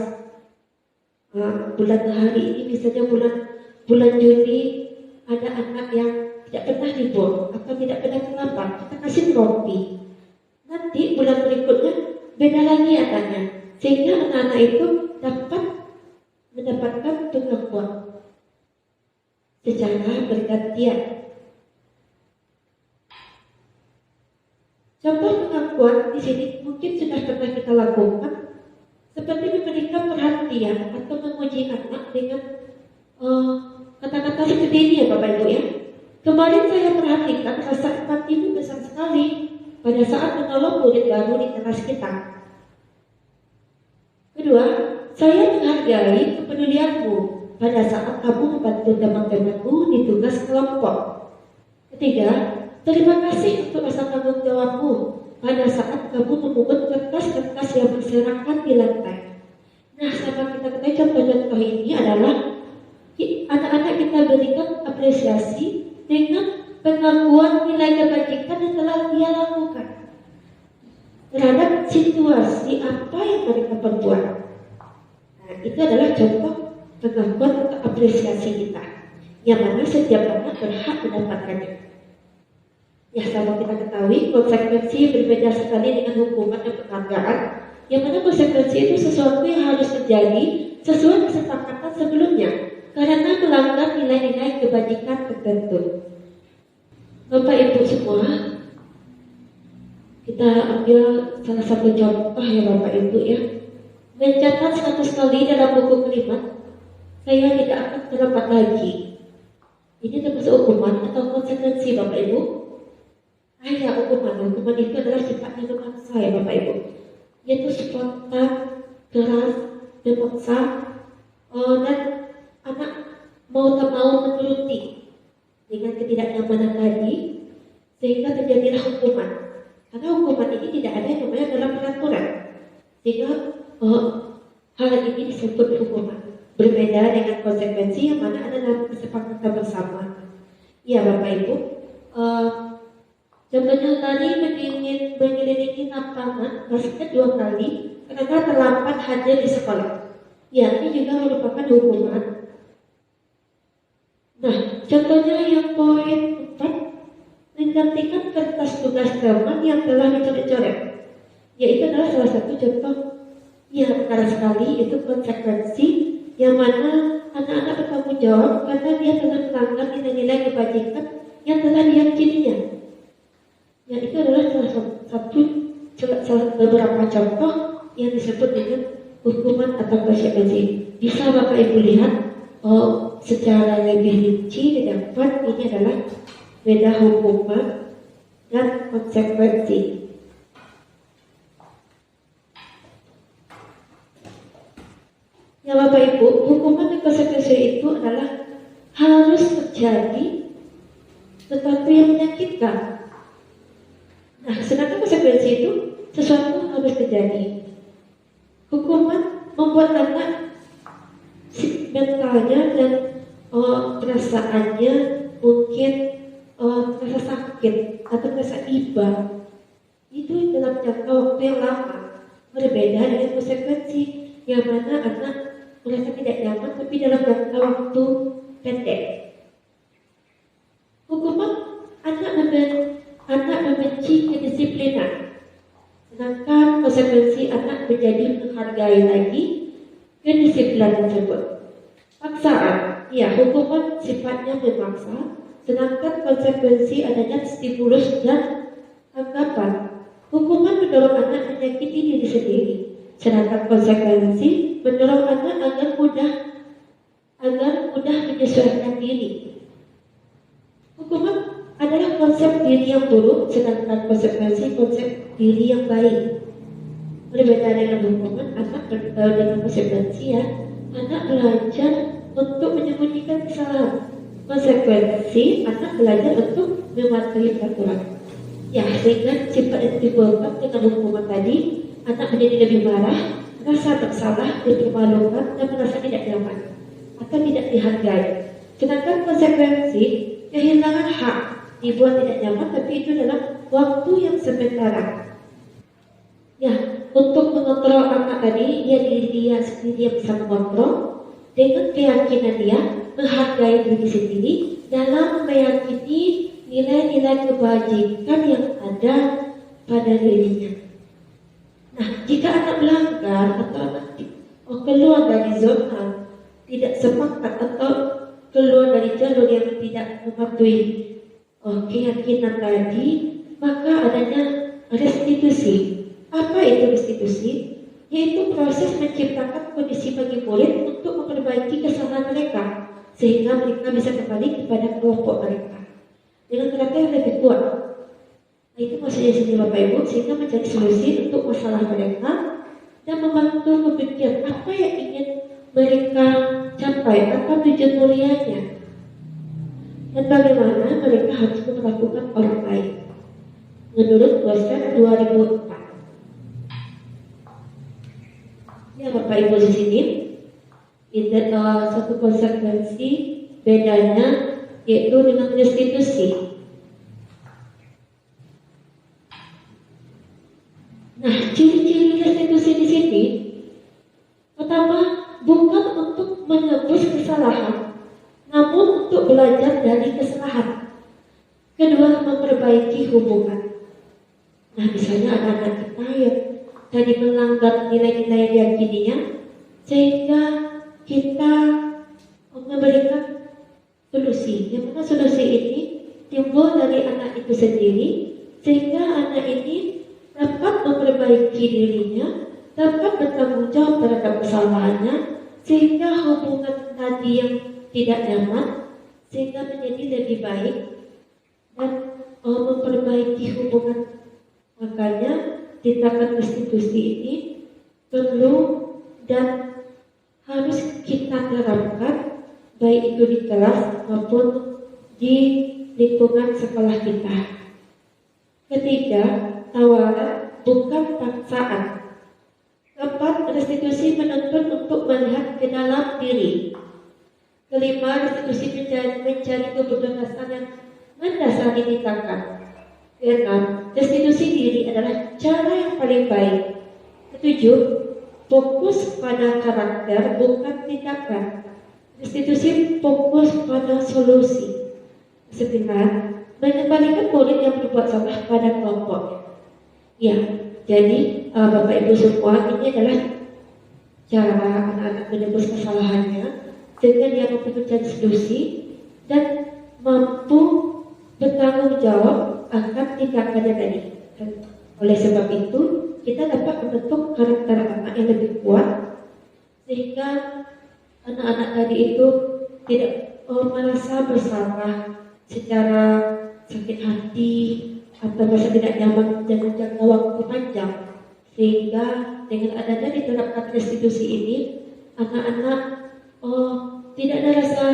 Bulan hari ini misalnya bulan Juni ada anak yang tidak pernah libur atau tidak pernah terlambat, kita kasih trofi. Nanti bulan berikutnya beda lagi anaknya, sehingga anak-anak itu dapat mendapatkan pengakuan secara bergantian. Contoh pengakuan di sini mungkin sudah pernah kita lakukan, seperti memberikan perhatian atau memuji anak dengan kata-kata seperti ini ya Bapak Ibu ya. Kemarin saya perhatikan rasa empatimu besar sekali pada saat menolong murid baru di kelas kita. Kedua, saya menghargai kepedulianmu pada saat kamu membantu teman-temanmu di tugas kelompok. Ketiga, terima kasih untuk rasa tanggung jawabmu pada saat kamu memungut kertas-kertas yang berserakan di lantai. Nah, sama kita ketahui contoh-contoh ini adalah anak-anak kita berikan apresiasi dengan pengakuan nilai kebajikan yang telah dia lakukan terhadap situasi apa yang mereka perbuat. Nah, itu adalah contoh pengakuan atau apresiasi kita, yang mana setiap anak berhak mendapatkannya. Ya, sama kita ketahui, konsekuensi berbeda sekali dengan hukuman dan penghargaan, yang mana konsekuensi itu sesuatu yang harus terjadi sesuai kesepakatan sebelumnya, karena melanggar nilai-nilai kebajikan tertentu. Bapak Ibu semua, kita ambil salah satu contoh ya Bapak Ibu ya. Mencatat 100 kali dalam buku kalimat, saya tidak akan terlambat lagi. Ini termasuk hukuman atau konsekuensi Bapak Ibu? Ya, hukuman itu adalah sifatnya memaksa ya Bapak Ibu, yaitu spontan, keras, memaksa, dan anak mau tak mau menuruti dengan ketidaknyamanan tadi, sehingga terjadilah hukuman. Karena hukuman ini tidak ada yang namanya dalam peraturan, sehingga hal ini disebut hukuman. Berbeda dengan konsekuensi yang mana ada dalam kesepakatan bersama. Ya Bapak Ibu, contohnya tadi mengelilingi lapangan basket 2 kali karena terlambat hadir di sekolah. Ya, ini juga merupakan hukuman. Nah, contohnya yang poin 4, menggantikan kertas tugas teman yang telah dicoret-coret. Ya, itu adalah salah satu contoh yang benar sekali, itu konsekuensi yang mana anak-anak bertanggung jawab karena dia telah melanggar nilai-nilai kebajikan yang telah diyakininya. Ya, itu adalah beberapa contoh yang disebut dengan hukuman atau konsekuensi. Bisa Bapak Ibu lihat secara lebih rinci didapat ini adalah beda hukuman dan konsekuensi. Ya Bapak Ibu, hukuman dan konsekuensi itu adalah harus terjadi sesuatu yang menyakitkan. Nah, sedangkan konsekuensi itu sesuatu harus terjadi. Hukuman membuat anak mentalnya dan perasaannya mungkin terasa sakit atau terasa iba, itu dalam jangka waktu yang lama. Berbeda dengan konsekuensi yang mana anak merasa tidak nyaman tapi dalam jangka waktu pendek. Hukuman anak membenci kedisiplinan, sedangkan konsekuensi anak menjadi menghargai lagi kedisiplinan tersebut. Paksaan, ya, hukuman sifatnya memaksa, sedangkan konsekuensi adanya stimulus dan tanggapan. Hukuman mendorong anak menyakiti diri sendiri, sedangkan konsekuensi mendorong anak agar mudah menyesuaikan diri. Hukuman adalah konsep diri yang buruk, sedangkan konsekuensi konsep diri yang baik. Berbeda dengan hukuman, anak dengan konsekuensi, ya, anak belajar untuk menyembunyikan kesalahan. Konsekuensi, anak belajar untuk mematuhi peraturan. Ya, sehingga sifat yang timbulkan dengan hukuman tadi, anak menjadi lebih marah, merasa bersalah, dipermalukan, dan merasa tidak nyaman atau tidak dihargai. Sedangkan konsekuensi, kehilangan hak, dibuat tidak nyaman, tapi itu dalam waktu yang sementara. Ya, untuk mengontrol anak tadi, dia sendiri yang bisa mengontrol dengan keyakinan dia menghargai diri sendiri dalam meyakini nilai-nilai kebajikan yang ada pada dirinya. Nah, jika anak melanggar atau anak keluar dari zona, tidak sepakat atau keluar dari jalur yang tidak mematuhi keyakinan tadi, maka adanya restitusi. Apa itu restitusi? Yaitu proses menciptakan kondisi bagi murid untuk memperbaiki kesalahan mereka, sehingga mereka bisa kembali kepada kelompok mereka dengan kata yang lebih kuat. Nah, itu maksudnya sini Bapak Ibu, sehingga mencari solusi untuk masalah mereka dan membantu berpikir apa yang ingin mereka capai, apa tujuan mulianya, dan bagaimana mereka harus memperlakukan orang lain menurut Western 2004. Ya Bapak Ibu, di sini ini satu konsekuensi bedanya yaitu dengan restitusi. Nah, ciri-ciri restitusi di sini, pertama, bukan untuk menebus kesalahan, namun untuk belajar dari kesalahan. Kedua, memperbaiki hubungan. Nah, misalnya anak-anak kita yang tadi melanggar nilai-nilai yang diyakininya, sehingga kita memberikan solusi. Yang mana solusi ini timbul dari anak itu sendiri, sehingga anak ini dapat memperbaiki dirinya, dapat bertanggung jawab terhadap kesalahannya, sehingga hubungan tadi yang tidak nyaman sehingga menjadi lebih baik dan memperbaiki hubungan. Makanya tindakan restitusi ini perlu dan harus kita terapkan, baik itu di kelas maupun di lingkungan sekolah kita. Ketiga, tawaran bukan paksaan. Keempat, restitusi menuntut untuk melihat ke dalam diri. Kelima, restitusi mencari kebebasan yang mendasari tindakan. Keenam, restitusi diri adalah cara yang paling baik. Ketujuh, fokus pada karakter bukan tindakan. Restitusi fokus pada solusi. Kesembilan, mengembalikan murid yang berbuat salah pada kelompok. Ya, jadi Bapak Ibu semua, ini adalah cara anak-anak menebus kesalahannya dengan dia mampu mencari solusi dan mampu bertanggung jawab akan tindakannya tadi. Oleh sebab itu, kita dapat membentuk karakter anak yang lebih kuat, sehingga anak-anak tadi itu tidak merasa bersalah secara sakit hati atau merasa tidak nyaman dalam jangka waktu panjang. Sehingga dengan adanya diterapkan restitusi ini, anak-anak tidak ada rasa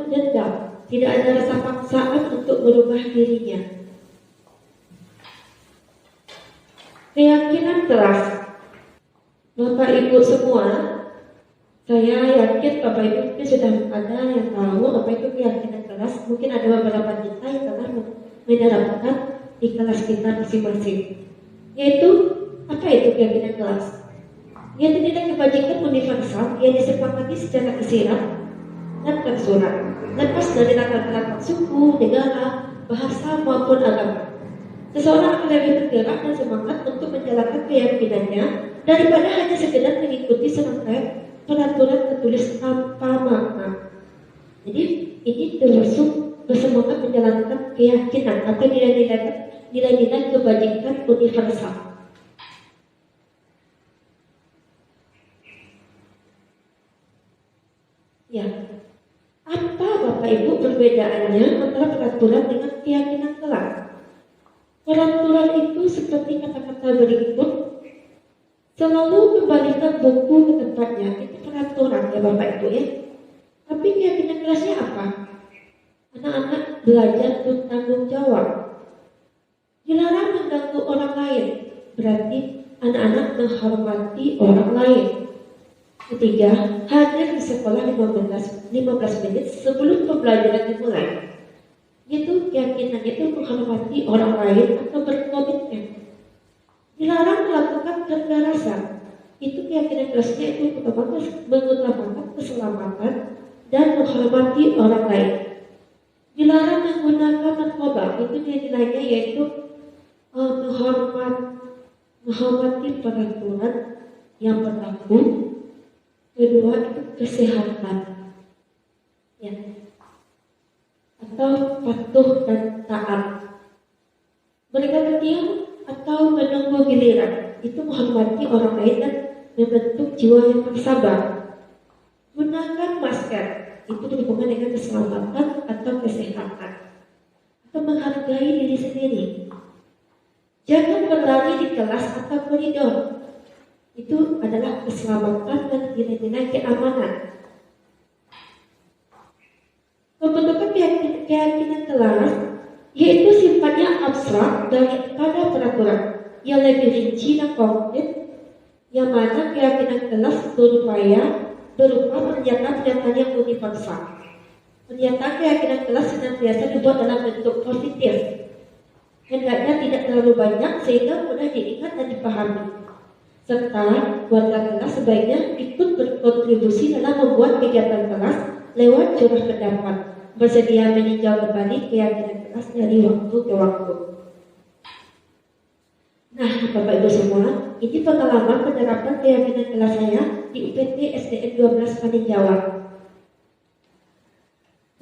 dendam, tidak ada rasa paksaan untuk berubah dirinya. Keyakinan kelas, Bapak Ibu semua, Saya yakin Bapak Ibu mungkin sudah ada yang tahu apa itu keyakinan kelas. Mungkin ada beberapa kita yang telah mendapatkan di kelas kita masing-masing. Yaitu apa itu keyakinan kelas? Yaitu nilai kebajikan universal yang disepakati secara tersirat dan tersurat, lepas dari latar belakang suku, negara, bahasa maupun agama. Seseorang akan lebih bergerak dan semangat untuk menjalankan keyakinannya daripada hanya sekedar mengikuti serangkaian peraturan tertulis tanpa makna. Jadi ini termasuk bersemangat menjalankan keyakinan atau nilai-nilai kebajikan universal. Ya, apa Bapak Ibu perbedaannya antara peraturan dengan keyakinan kelak? Peraturan itu seperti kata-kata berikut, selalu kembalikan buku ke tempatnya. Itu peraturan ya Bapak Ibu ya. Tapi keyakinan kelasnya apa? Anak-anak belajar bertanggung jawab. Dilarang mengganggu orang lain, berarti anak-anak menghormati orang lain. Ketiga, hadir di sekolah 15 menit sebelum pembelajaran dimulai. Itu keyakinan itu menghormati orang lain atau berkomitmen. Dilarang melakukan kekerasan. Itu keyakinan kelasnya itu mengutamakan keselamatan dan menghormati orang lain. Dilarang menggunakan narkoba. Itu nilainya yaitu menghormati peraturan yang berlaku. Kedua itu kesehatan, ya, atau patuh dan taat. Mereka diam atau menunggu giliran, itu menghormati orang lain dan membentuk jiwa yang bersabar. Gunakan masker, itu berhubungan dengan keselamatan atau kesehatan, atau menghargai diri sendiri. Jangan berlari di kelas atau koridor. Itu adalah keselamatan dan nilai-nilai keamanan. Pembentukan keyakinan kelas yaitu sifatnya abstrak daripada peraturan yang lebih rinci dan konkret, yang mana keyakinan kelas berupa pernyataan yang universal. Pernyataan keyakinan kelas senantiasa dibuat dalam bentuk positif, hendaknya tidak terlalu banyak sehingga mudah diingat dan dipahami. Serta warga kelas sebaiknya ikut berkontribusi dalam membuat kegiatan kelas lewat curah pendapat, bersedia meninjau kembali keyakinan kelas dari waktu ke waktu. Nah, Bapak Ibu semua, ini pengalaman penerapan keyakinan kelas saya di UPT SDN 12 Paninjauan.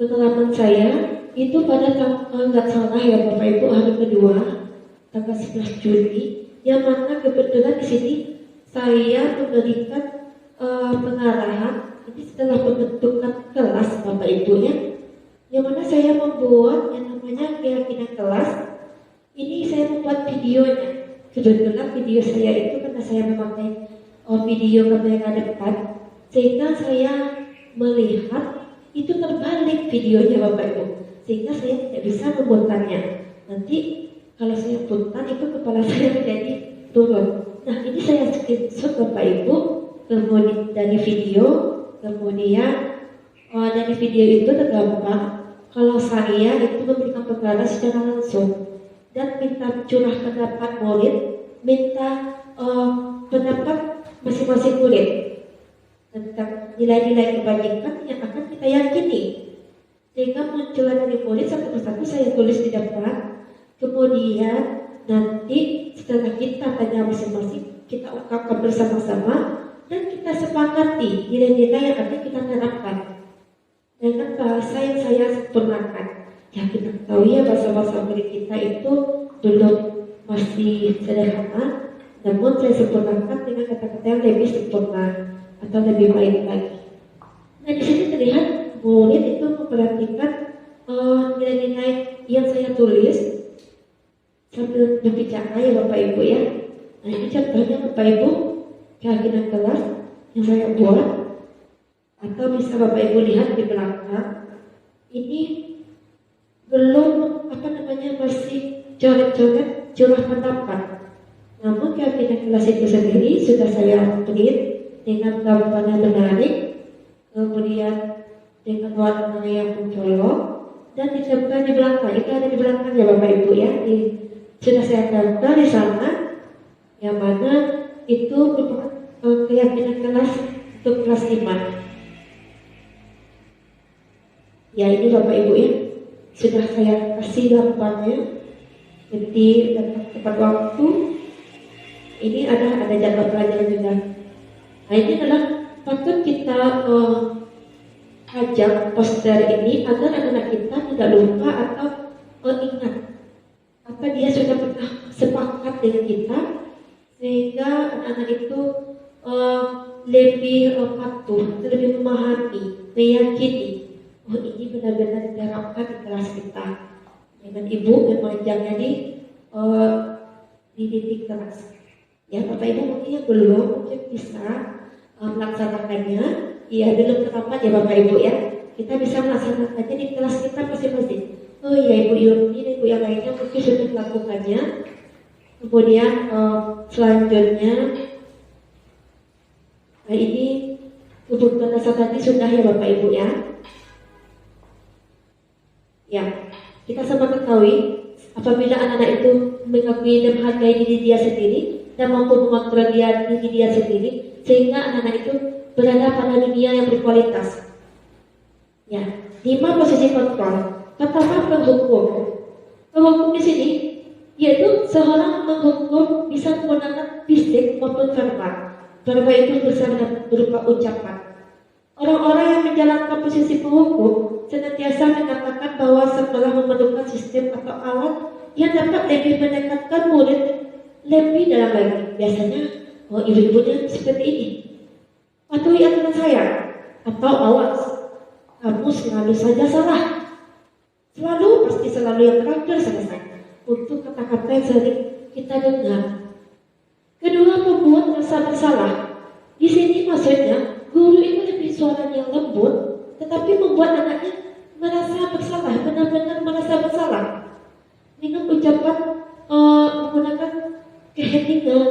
Pengalaman saya itu pada tanggal nggak salah ya Bapak Ibu, hari kedua, tanggal 11 Juni, yang mana kebetulan di sini saya memberikan pengarahan ini setelah pembentukan kelas Bapak Ibu ya, yang mana saya membuat yang namanya keyakinan kelas. Ini saya membuat videonya. Kebetulan video saya itu karena saya memakai video kamera depan, sehingga saya melihat itu terbalik videonya Bapak Ibu, sehingga saya tidak bisa memutarnya. Nanti kalau saya putar itu kepala saya menjadi turun. Nah, ini saya screenshot Bapak Ibu, kemudian dari video, kemudian dari video itu tergambar kalau saya itu memberikan pengarahan secara langsung dan minta curah pendapat murid, minta pendapat masing-masing murid tentang nilai-nilai kebajikan yang akan kita yakini, sehingga muncullah dari murid satu persatu saya tulis di depan. Kemudian nanti setelah kita tanya masing-masing, kita ungkapkan bersama-sama dan kita sepakati nilai-nilai yang akan kita terapkan dengan bahasa yang saya sempurnakan. Ya, kita tahu ya bahasa-bahasa murid kita itu belum masih sederhana, namun saya sempurnakan dengan kata-kata yang lebih sempurna atau lebih baik lagi. Nah, di sini terlihat murid itu memperhatikan nilai-nilai yang saya tulis sambil berbicara ya Bapak Ibu ya. Nah, ini contohnya Bapak Ibu keyakinan kelas yang saya buat, atau bisa Bapak Ibu lihat di belakang. Ini belum masih coret-coret curah pendapat. Namun keyakinan kelas itu sendiri sudah saya print dengan gambar yang menarik kemudian dengan warna yang mencolok, dan ditempel di belakang. Itu ada di belakangnya Bapak Ibu ya. Sudah saya tempel di sana, yang mana itu merupakan keyakinan kelas untuk kelas 5. Ya ini Bapak Ibu ya, sudah saya kasih gambarnya. Jadi tepat waktu. Ini ada jadwal pelajaran juga. Nah ini adalah patut kita ajak poster ini agar anak-anak kita tidak lupa atau ingat apa dia sudah pernah sepakat dengan kita, sehingga anak-anak itu lebih patuh, lebih memahami, meyakini ini benar-benar diterapkan di kelas kita. Dengan ibu memang di titik kelas. Ya Bapak Ibu mungkin yang belum mungkin bisa melaksanakannya. Iya belum terdapat ya Bapak Ibu ya. Kita bisa melaksanakannya di kelas kita masing-masing. Oh iya Ibu Yuni dan Ibu yang lainnya mungkin sudah melakukannya. Kemudian selanjutnya ini kebutuhan dasar tadi sudah ya Bapak Ibu ya. Ya, kita sama ketahui apabila anak-anak itu mengakui dan menghargai diri dia sendiri dan mampu mengontrol diri dia sendiri, sehingga anak-anak itu berada pada dunia yang berkualitas. Ya, 5 posisi kontrol. Pertama, penghukum. Penghukum di sini yaitu seorang penghukum bisa menggunakan fisik maupun verbal. Verbal itu berupa ucapan. Orang-orang yang menjalankan posisi penghukum senantiasa mengatakan bahwa setelah memerlukan sistem atau alat yang dapat lebih mendekatkan murid lebih dalam lagi. Biasanya, ibu-ibunya seperti ini. Patuhi aturan saya, atau awas, kamu selalu saja salah. Pasti selalu yang terakhir selesai. Untuk kata-kata yang sering kita dengar. Kedua, membuat rasa bersalah. Di sini maksudnya, guru itu lebih suaranya yang lembut, tetapi membuat anaknya merasa bersalah, benar-benar merasa bersalah. Dengan ucapan menggunakan keheningan,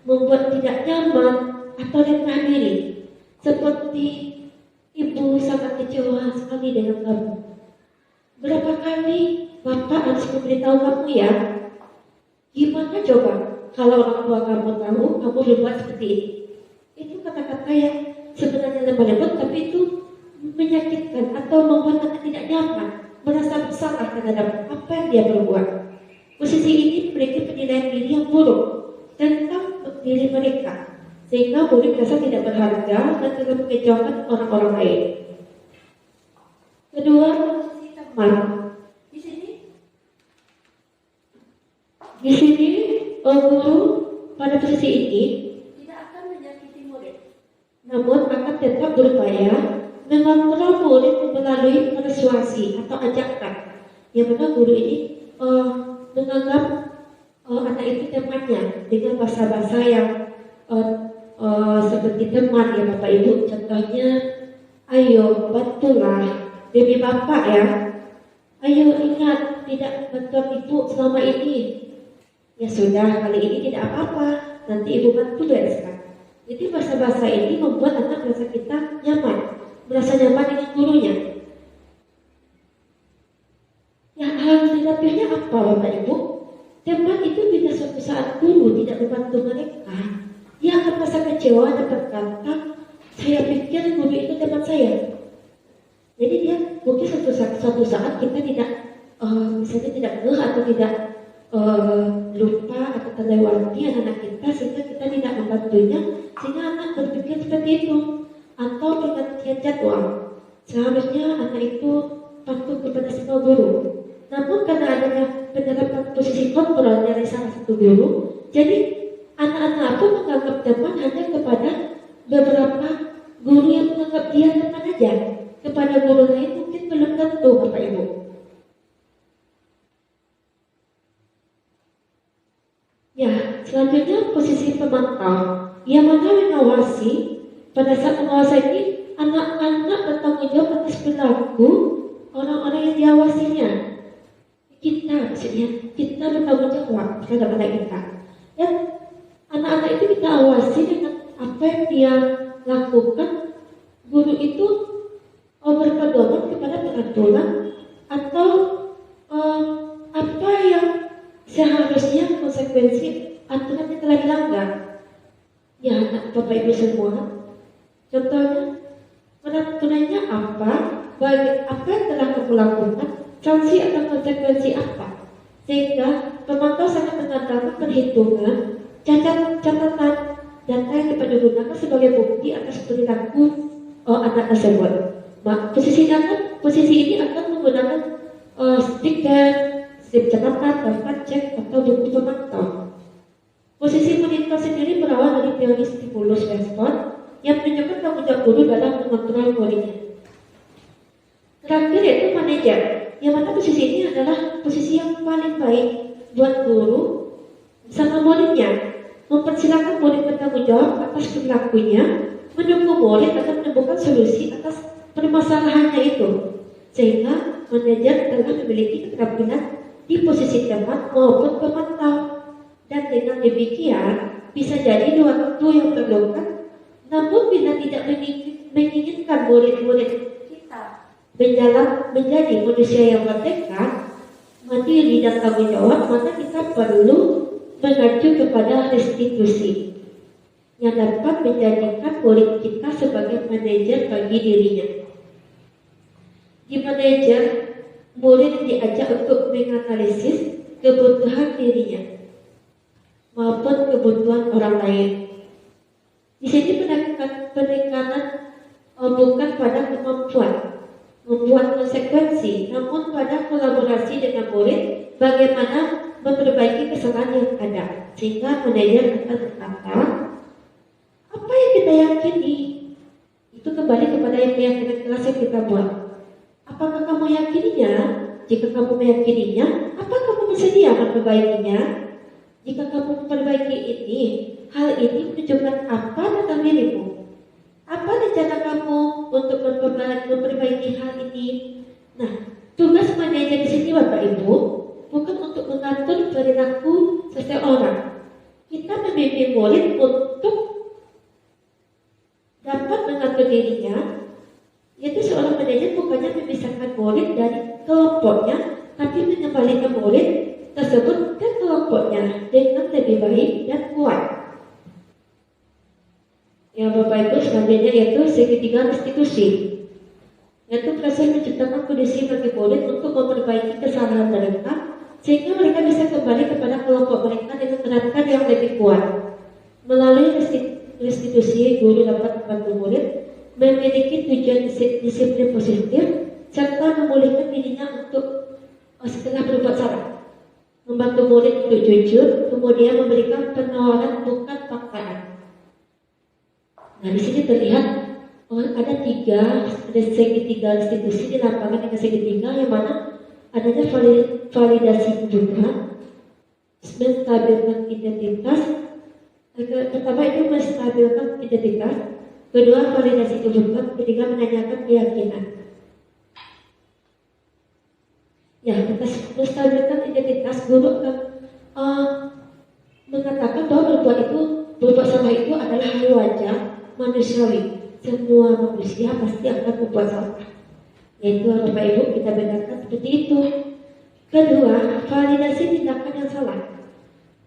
membuat tidak nyaman atau rendah diri. Seperti ibu sangat kecewa sekali dengan kamu. Berapa kali Bapak harus memberitahu kamu ya? Gimana coba kalau orang tua kamu tahu kamu berbuat seperti ini? Itu kata-kata yang sebenarnya lembut, tapi itu menyakitkan atau membuat anak tidak nyaman, merasa bersalah terhadap apa yang dia perbuat. Posisi ini memiliki penilaian diri yang buruk tentang diri mereka, sehingga murid merasa tidak berharga dan tidak mengecewakan orang-orang lain. Kedua, posisi teman. Di sini guru pada posisi ini tidak akan menyakiti murid, namun akan tetap berupaya mengontrol murid melalui persuasi atau ajakan. Yang mana guru ini menganggap anak itu temannya dengan bahasa-bahasa yang seperti teman ya Bapak Ibu. Contohnya, ayo bantulah demi Bapak ya. Ayo ingat tidak bantuan Ibu selama ini. Ya sudah, kali ini tidak apa-apa, nanti Ibu bantu bereskan. Jadi bahasa-bahasa ini membuat anak merasa kita nyaman, merasa nyaman dengan gurunya. Yang harus dilatihnya apa Bapak Ibu? Teman itu bila suatu saat guru tidak membantu mereka, dia akan merasa kecewa dan berkata, saya pikir guru itu teman saya. Jadi dia mungkin suatu saat kita tidak, misalnya tidak ngeh atau tidak lupa atau terlewati anak kita, sehingga kita tidak membantunya, sehingga anak berpikir seperti itu. Atau pergantian jadwal, seharusnya anak itu patuh kepada semua guru, namun karena adanya penerapan posisi kontrol dari salah satu guru, jadi anak-anak pun menganggap teman hanya kepada beberapa guru yang menganggap dia teman aja. Kepada guru lain mungkin belum tentu Bapak Ibu. Ya, selanjutnya posisi pemantau, yang mana mengawasi. Pada saat mengawasi ini, anak-anak bertanggung jawab atas perilaku orang-orang yang diawasinya. Kita, maksudnya, kita bertanggung jawab terhadap anak kita. Dan anak-anak itu kita awasi dengan apa yang dia lakukan, guru itu berpedoman kepada peraturan atau apa yang seharusnya konsekuensi aturan yang telah dilanggar. Ya, Bapak Ibu semua, contohnya peraturannya apa, apa yang telah kamu lakukan, sanksi atau konsekuensi apa, sehingga pemantau sangat mengandalkan perhitungan catatan data yang dapat digunakan sebagai bukti atas perilaku anak tersebut. Posisi ini akan menggunakan stiker, slip catatan, daftar cek atau buku pemantau. Posisi monitor sendiri berawal dari teori stimulus respon yang menunjukkan tanggung jawab guru dalam mengontrol muridnya. Terakhir yaitu manajer, yang mana posisi ini adalah posisi yang paling baik buat guru sama muridnya, mempersilahkan murid bertanggung jawab atas perilakunya, mendukung murid akan menemukan solusi atas permasalahannya itu, sehingga manajer telah memiliki keterampilan di posisi teman maupun pemantau, dan dengan demikian bisa jadi dua waktu yang terlukan. Namun bila tidak menginginkan murid-murid kita menjadi manusia yang merdeka, mandiri dan tanggung jawab, maka kita perlu mengacu kepada restitusi yang dapat menjadikan murid kita sebagai manajer bagi dirinya. Di manajer, murid diajak untuk menganalisis kebutuhan dirinya maupun kebutuhan orang lain. Di sini penekanan bukan pada kemampuan membuat konsekuensi, namun pada kolaborasi dengan murid bagaimana memperbaiki kesalahan yang ada, sehingga manajer akan berkata, apa yang kita yakini itu kembali kepada keyakinan kelas yang kita buat. Apakah kamu yakininya? Jika kamu meyakininya, apa kamu bersedia memperbaikinya? Jika kamu memperbaiki ini, hal ini menunjukkan apa tentang dirimu? Apa rencana kamu untuk memperbaiki hal ini? Nah, tugas manajer di sini Bapak Ibu bukan untuk mengatur perilaku seseorang. Kita membimbing murid untuk dapat mengatur dirinya, yaitu seorang manajer bukannya memisahkan murid dari kelompoknya, tapi mengembalikan murid tersebut ke kelompoknya dengan lebih baik dan kuat. Ya Bapak Ibu, selanjutnya yaitu segitiga restitusi, yaitu proses menciptakan kondisi bagi murid untuk memperbaiki kesalahan mereka sehingga mereka bisa kembali kepada kelompok mereka dengan gerakan yang lebih kuat. Melalui restitusi, guru dapat membantu murid memiliki tujuan disiplin positif serta memulihkan dirinya untuk setelah berbuat salah. Membantu murid untuk jujur, kemudian memberikan penawaran bukan paksaan. Nah, di sini terlihat ada segitiga restitusi di lapangan dengan segitiga yang mana adanya validasi kebutuhan, menstabilkan identitas. Pertama itu menstabilkan identitas, kedua validasi kebutuhan, ketiga menanyakan keyakinan. Ya, menstabilkan identitas, guru akan mengatakan bahwa berbuat salah itu adalah hal wajar, manusiawi. Semua manusia pasti akan membuat salah. Yaitu Bapak Ibu kita bedakan seperti itu. Kedua, validasi tindakan yang salah.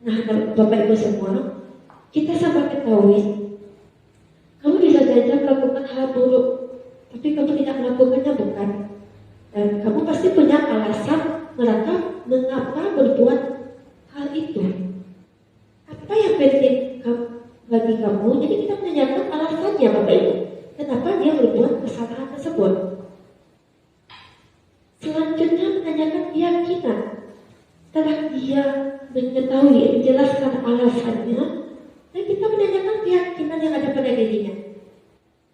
Nah, Bapak Ibu semua, kita sama ketahui, kamu bisa saja melakukan hal buruk, tapi kamu tidak melakukannya, bukan? Dan kamu pasti punya alasan mengapa berbuat hal itu. Apa yang penting bagi kamu? Jadi kita menanyakan alasannya Bapak Ibu. Kenapa dia berbuat kesalahan tersebut? Selanjutnya menanyakan keyakinan. Setelah dia mengetahui, menjelaskan alasannya, dan kita menanyakan keyakinan yang ada pada dirinya.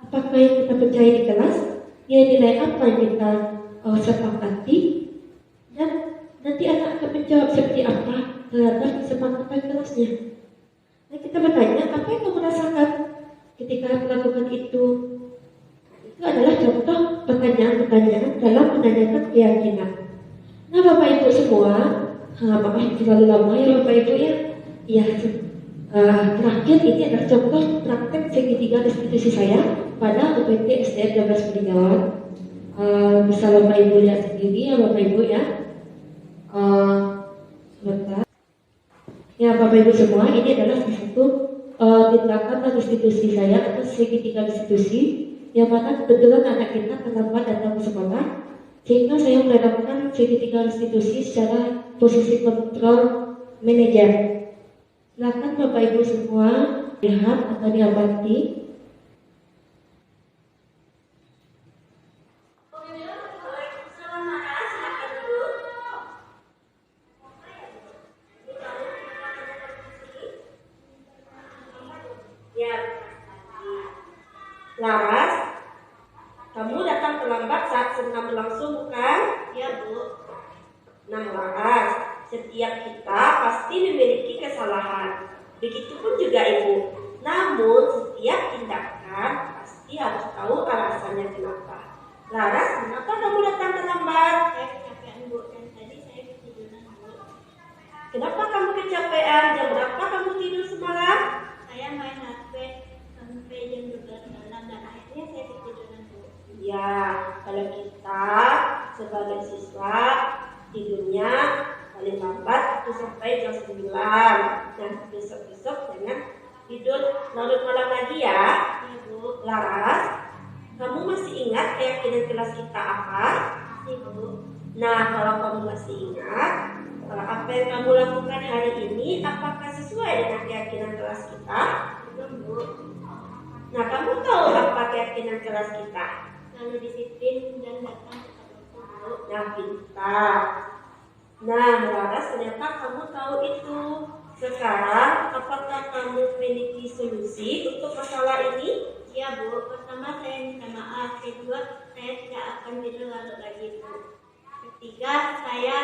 Apakah yang kita percaya di kelas? Nilai apa yang kita sepakati? Dan nanti anak akan menjawab seperti apa terhadap kesepakatan kelasnya. Nah, kita bertanya, apa yang kamu rasakan ketika melakukan itu? Itu adalah contoh pertanyaan-pertanyaan dalam menanyakan keyakinan. Nah, Bapak Ibu semua, maaf terlalu lama ya Bapak Ibu ya. Ya, Terakhir ini adalah contoh praktek segitiga restitusi saya pada UPT SDN 12 Peninggalan. Bisa Bapak Ibu lihat sendiri ya Bapak Ibu ya. Sebentar. Ya Bapak Ibu semua, ini adalah salah satu tindakan restitusi saya atau segitiga restitusi yang mana kebetulan anak kita terlambat datang ke sekolah, sehingga saya menerapkan segitiga restitusi secara posisi kontrol manajer. Silakan Bapak Ibu semua lihat atau diamati. Ya, Laras, kamu datang terlambat saat senam berlangsung bukan? Ya Bu. Nah Laras, setiap kita pasti memiliki kesalahan. Begitupun juga Ibu. Namun setiap tindakan pasti harus tahu alasannya kenapa. Laras, kenapa kamu datang terlambat? Saya kecapean Bu, dan tadi saya ketiduran Bu. Kenapa kamu kecapean? Jam berapa kamu tidur semalam? Saya main HP sampai jam 12 malam dan akhirnya saya ketiduran Bu. Ya, kalau kita sebagai siswa tidurnya paling lambat itu sampai jam 9. Dan besok-besok jangan tidur larut malam lagi ya. Ya Bu. Laras, kamu masih ingat keyakinan kelas kita apa? Masih Bu. Nah, kalau kamu masih ingat, apa yang kamu lakukan hari ini apakah sesuai dengan keyakinan kelas kita? Belum Bu. Nah, kamu tahu apa keyakinan kelas kita? Selalu disiplin dan datang tepat waktu Bu. Nah, pintar. Nah, Laras, ternyata kamu tahu itu. Sekarang, apakah kamu memiliki solusi untuk masalah ini? Ya Bu, pertama saya minta maaf. Kedua, saya tidak akan tidur larut lagi Bu. Ketiga, saya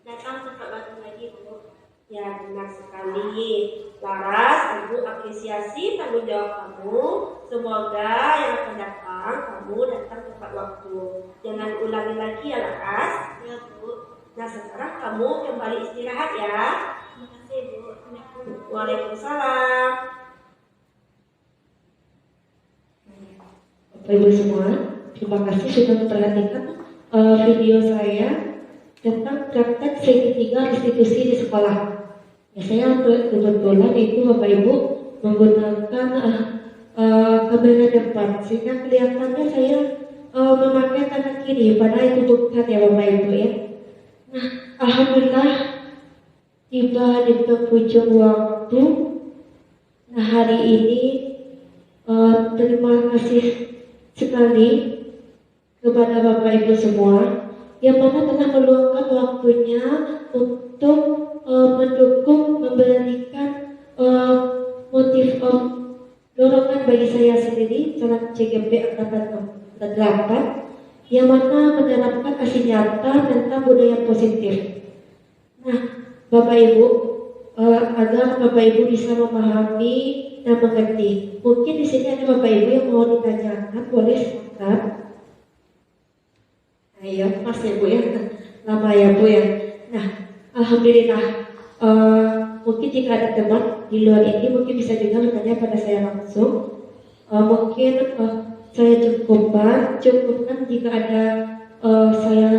datang tepat waktu lagi Bu. Ya, benar sekali. Laras, Ibu apresiasi tanggung jawab kamu. Semoga yang akan datang, kamu datang tepat waktu. Jangan ulangi lagi ya, Laras. Ya Bu. Nah, sekarang kamu kembali istirahat ya. Terima kasih Bu. Assalamualaikum. Waalaikumsalam. Bapak Ibu semua, terima kasih sudah memperhatikan video saya tentang praktek segitiga restitusi di sekolah. Ya, saya kebetulan itu Bapak Ibu menggunakan kamera depan sehingga kelihatannya saya memakai tangan kiri, padahal itu bukan ya Bapak Ibu ya. Nah, alhamdulillah tiba di penghujung waktu. Nah, hari ini terima kasih sekali kepada Bapak Ibu semua yang mana telah meluangkan waktunya untuk mendukung, memberikan motif dorongan bagi saya sendiri calon CGP Angkatan 8 yang mana menerapkan aksi nyata tentang budaya positif. Nah, Bapak Ibu, agar Bapak Ibu bisa memahami dan mengerti. Mungkin di sini ada Bapak Ibu yang mau ditanyakan, boleh silakan. Ayo, Mas ya Bu ya, lama ya Bu ya. Nah, alhamdulillah. Mungkin jika ada teman di luar ini, mungkin bisa juga bertanya pada saya langsung. Mungkin saya cukupkan jika ada saya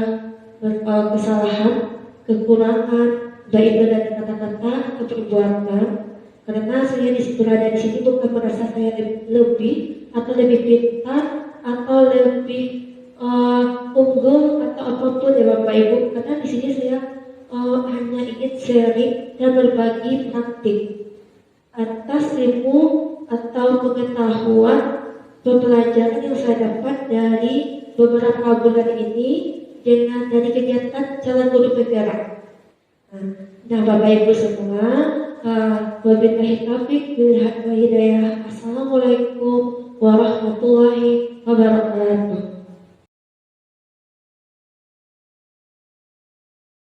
kesalahan, kekurangan, baik dari kata-kata atau perbuatan. Karena saya berada di sini bukan merasa saya lebih atau lebih pintar atau lebih unggul atau apapun ya Bapak Ibu. Karena di sini saya hanya ingin sharing dan berbagi praktik atas ilmu atau pengetahuan pembelajaran yang saya dapat dari beberapa bulan ini dengan dari kegiatan calon guru penggerak. Nah, Bapak Ibu semua, wabillahi taufiq wal hidayah. Assalamualaikum warahmatullahi wabarakatuh.